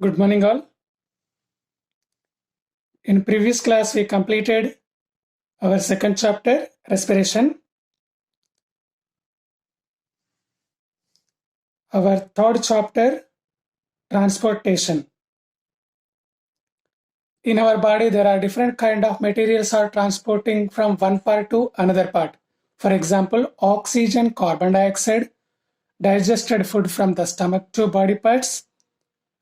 Good morning all. In previous class we completed our second chapter, respiration. Our third chapter, transportation. In our body there are different kind of materials are transporting from one part to another part. For example, oxygen, carbon dioxide, digested food from the stomach to body parts,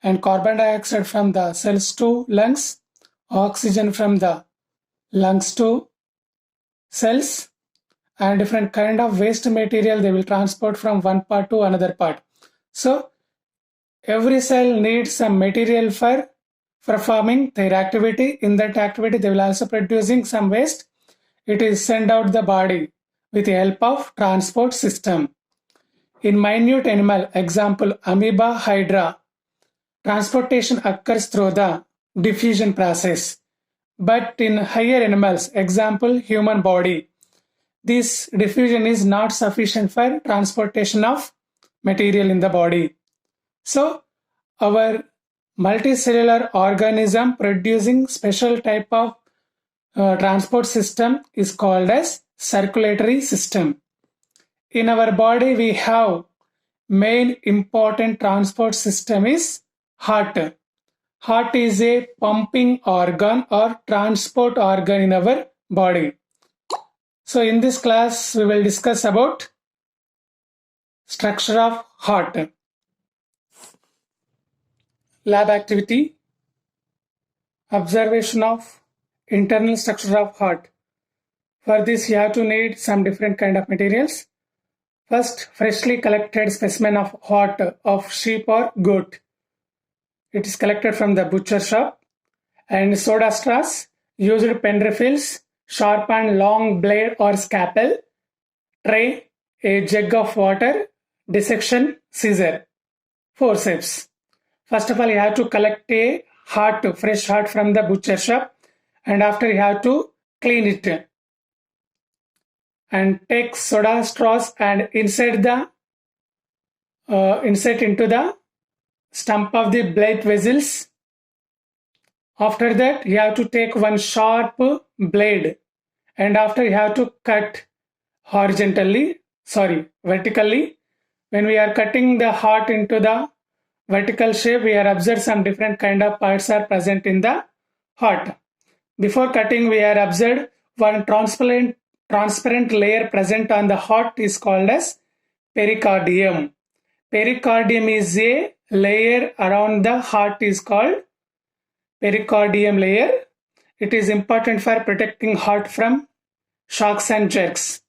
and carbon dioxide from the cells to lungs, oxygen from the lungs to cells, and different kind of waste material they will transport from one part to another part. So every cell needs some material for performing their activity. In that activity they will also producing some waste. It is sent out the body with the help of transport system. In minute animal, example amoeba, hydra, transportation occurs through the diffusion process. But in higher animals, example human body, this diffusion is not sufficient for transportation of material in the body. So our multicellular organism producing special type of transport system is called as circulatory system. In our body we have main important transport system is heart. Heart is a pumping organ or transport organ in our body. So in this class we will discuss about structure of heart. Lab activity, observation of internal structure of heart. For this you have to need some different kind of materials. First, freshly collected specimen of heart of sheep or goat. It is collected from the butcher shop. And soda straws, used pen refills, sharp and long blade or scalpel, tray, a jug of water, dissection, scissor, forceps. First of all, you have to collect a heart, fresh heart from the butcher shop, and after you have to clean it and take soda straws and insert into the stump of the blood vessels. After that, you have to take one sharp blade, and after you have to cut vertically. When we are cutting the heart into the vertical shape, we are observed some different kind of parts are present in the heart. Before cutting, we are observed one transparent layer present on the heart is called as pericardium. Pericardium is a layer around the heart is called pericardium layer. It is important for protecting heart from shocks and jerks.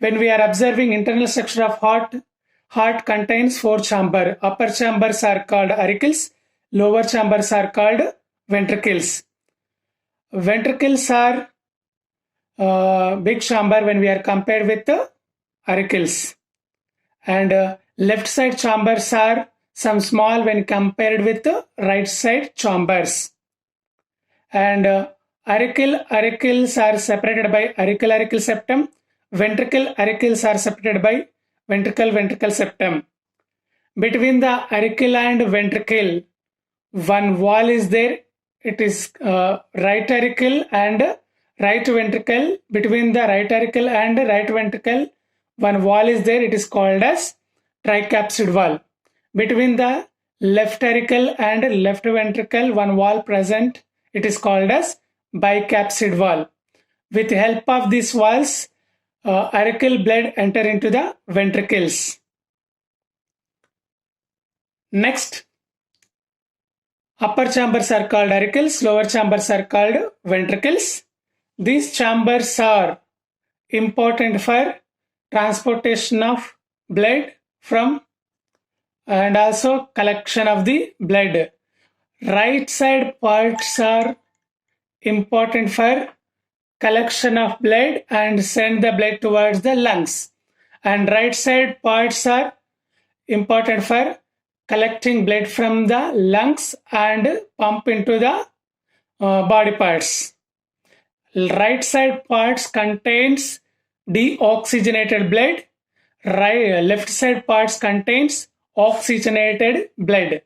When we are observing internal structure of heart contains four chambers. Upper chambers are called auricles, lower chambers are called ventricles. Ventricles are big chamber when we are compared with the auricles, and left side chambers are some small when compared with the right side chambers. And auricles are separated by auricle septum. Ventricle auricles are separated by ventricle septum. Between the auricle and ventricle, one wall is there. It is right auricle and right ventricle. Between the right auricle and right ventricle, one wall is there. It is called as tricapsid wall. Between the left auricle and left ventricle, one wall present. It is called as bicapsid wall. With the help of these walls, auricle blood enter into the ventricles. Next, upper chambers are called auricles, lower chambers are called ventricles. These chambers are important for transportation of blood from and also collection of the blood. Right side parts are important for collection of blood and send the blood towards the lungs, and right side parts are important for collecting blood from the lungs and pump into the body parts. Right side parts contains deoxygenated blood. Left side parts contains oxygenated blood.